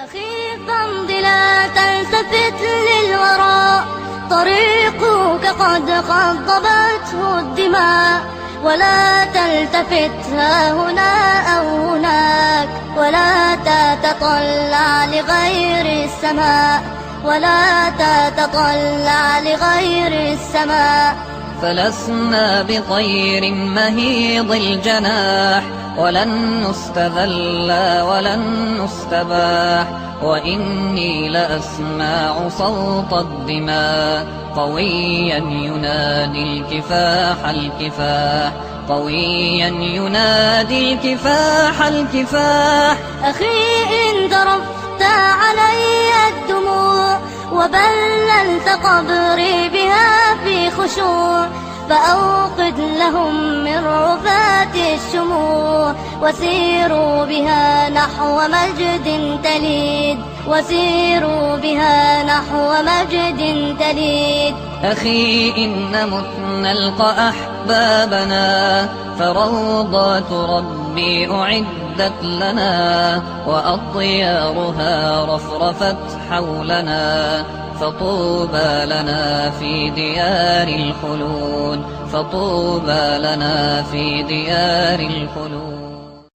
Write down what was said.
أخي فامض لا تلتفت للوراء، طريقك قد خضبته الدماء. ولا تلتفت ها هنا أو هناك، ولا تتطلع لغير السماء، ولا تتطلع لغير السماء. فلسنا بطير مهيض الجناح، ولن نستذل ولن نستباح. وإني لأسمع صوت الدماء قويا ينادي الكفاح الكفاح، قويا ينادي الكفاح الكفاح. أخي إن ذرفت علي الدموع، وبللت قبري بها في خشوع، فأوقد لهم من رفات الشموع، وسيروا بها نحو مجد تليد، وسيروا بها نحو مجد تليد. أخي إن مت نلقى أحبابنا، فروضات ربي أعدت لنا، وأطيارها رفرفت حولنا. فطوبى لنا في ديار الخلود، فطوبى لنا في ديار الخلود.